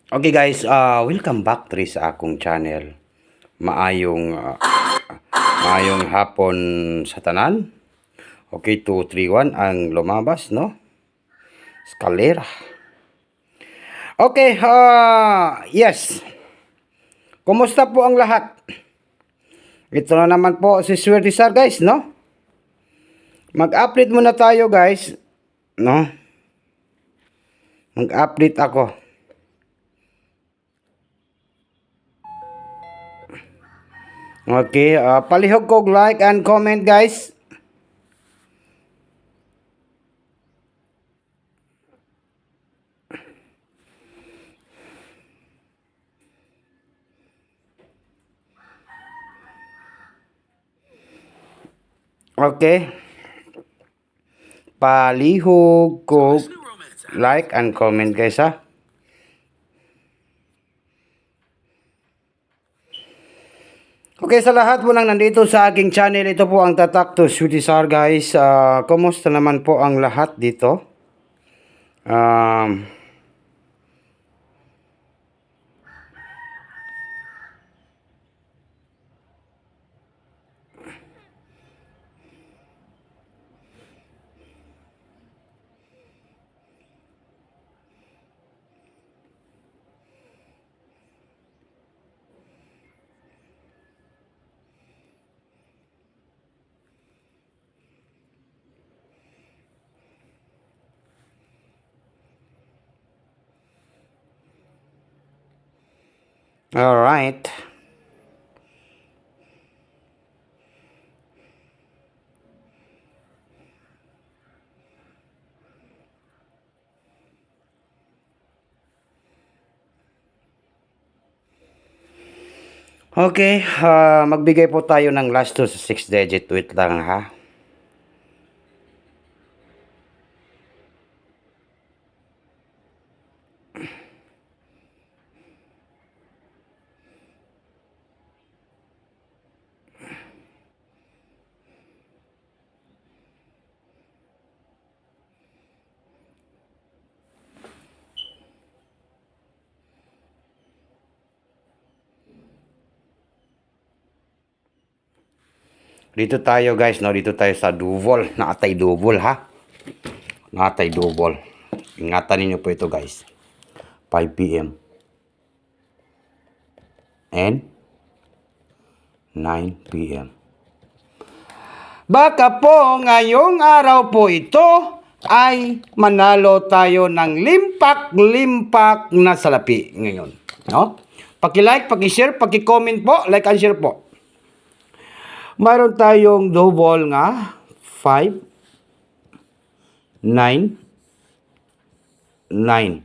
Okay guys, welcome back to sa akong channel. Maayong hapon sa tanan. Okay, 231 ang lumabas, no? Eskalera. Okay, yes. Kumusta po ang lahat? Ito na naman po si Swerte Sir guys, no? Mag-update muna tayo guys, no? Mag-update ako. Okay, palihog ko like and comment guys. Okay. Palihog ko like and comment guys ha. Okay, sa lahat po nang nandito sa aking channel, ito po ang Tatak to Swerte Sir guys. Kumusta naman po ang lahat dito? All right. Okay, magbigay po tayo ng last 2 sa 6 digit. Wait lang ha. Dito tayo guys, no? Dito tayo sa Duvol. Naatay Duvol ha. Naatay Duvol. Ingatan niyo po ito guys. 5 PM. And 9 PM. Baka po ngayong araw po ito ay manalo tayo ng limpak-limpak na salapi ngayon. No? Paki-like, paki-share, paki-comment po, like and share po. Mayroon tayong double nga 5 9 9.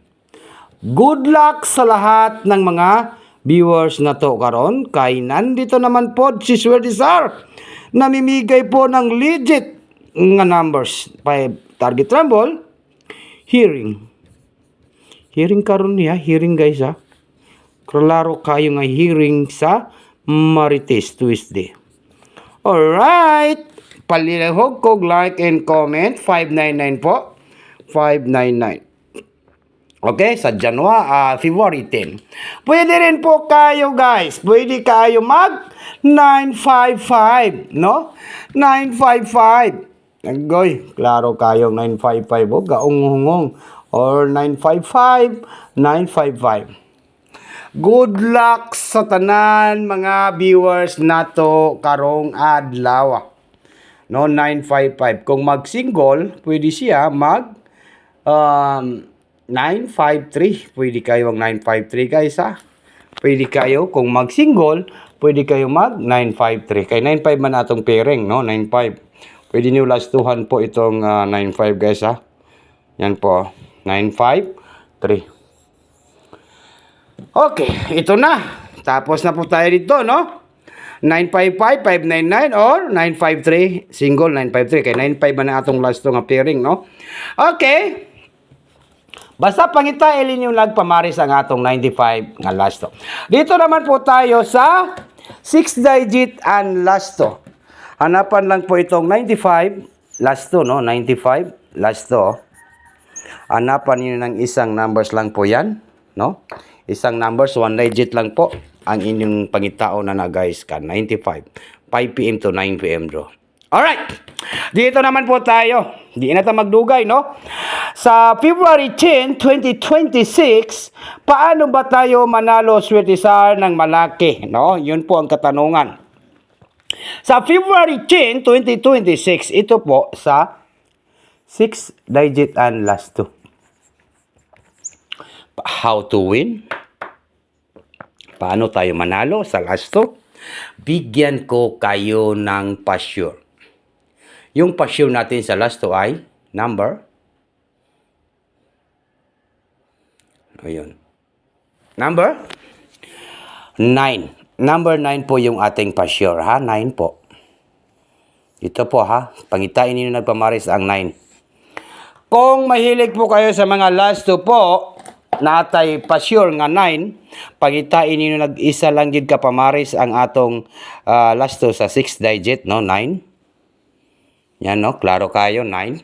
Good luck sa lahat ng mga viewers na to karon kay nandito naman po si Swerte Sir. Namimigay po ng legit nga numbers. 5 target rumble, hearing. Hearing karon niya, hearing guys ha. Klaro kayo nga hearing sa Marites Tuesday. Alright. Palihog ko like and comment. 599 po. 599. Okay, sa February 10. Pwede rin po kayo guys. Pwede kayo mag 955, no? 955. Agoy, klaro kayo 955 o gaunghungong or 955, 955. Good luck sa tanan mga viewers nato karong adlaw. No, 955. Kung mag-single, pwede siya mag 953. Pwede kayo mag 953 guys ha. Pwede kayo kung mag-single, pwede kayo mag 953. Kay 95 man atong pairing, no? 95. Pwede niyo lastuhan po itong 95 guys ha. Yan po. 953. Okay, ito na. Tapos na po tayo dito, no? 955, 599 or 953, single 953. Kaya 95 ba na atong last nga pairing, no? Okay. Basta pangita ilin yung nagpamaris ang atong 95 nga last. Dito naman po tayo sa 6 digit and last. Hanapan lang po itong 95, last no? 95, last. Hanapan niyo ng isang numbers lang po yan. no? Isang numbers, 1 digit lang po ang inyong pangitao na guys ka 95. 5 PM to 9 PM draw. Alright, dito naman po tayo. Di na tayo magdugay, no? Sa February 10, 2026, paano ba tayo manalo Swertisar ng malaki, no? Yun po ang katanungan. Sa February 10, 2026, ito po sa 6 digit and last 2. How to win? Paano tayo manalo sa last 2? Bigyan ko kayo ng pa-sure. Yung pa-sure natin sa last 2 ay number. Ayun. Number 9. Number 9 po yung ating pa-sure, ha? 9 po. Ito po, ha? Pangitain ninyo nagpamaris ang 9. Kung mahilig po kayo sa mga last 2 po, natay pa-sure nga 9, pangitain ninyo nag-isa lang gid ka pamaris ang atong last 2 sa 6 digit, no? 9. Yan, no? Klaro kayo, 9.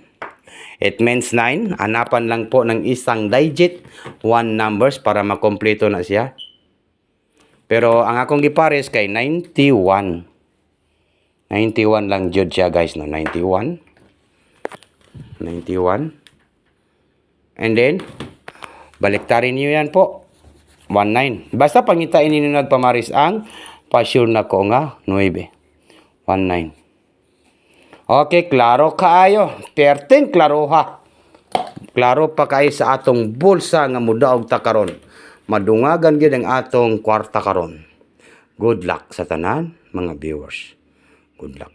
It means 9. Hanapan lang po ng isang digit, 1 numbers para makompleto na siya. Pero ang akong gipares kay 91. 91 lang jud siya, guys, no? 91. 91. And then, baliktarin niyo yan po. 19. Basta pangitain niyo nagpamaris ang pa-sure na ko nga 9. 19. Okay, klaro kaayo. Perting klaro ha. Klaro pa kayo sa atong bulsa nga mudaog ta karon. Madungagan gyud ang atong kwarta karon. Good luck sa tanan mga viewers. Good luck.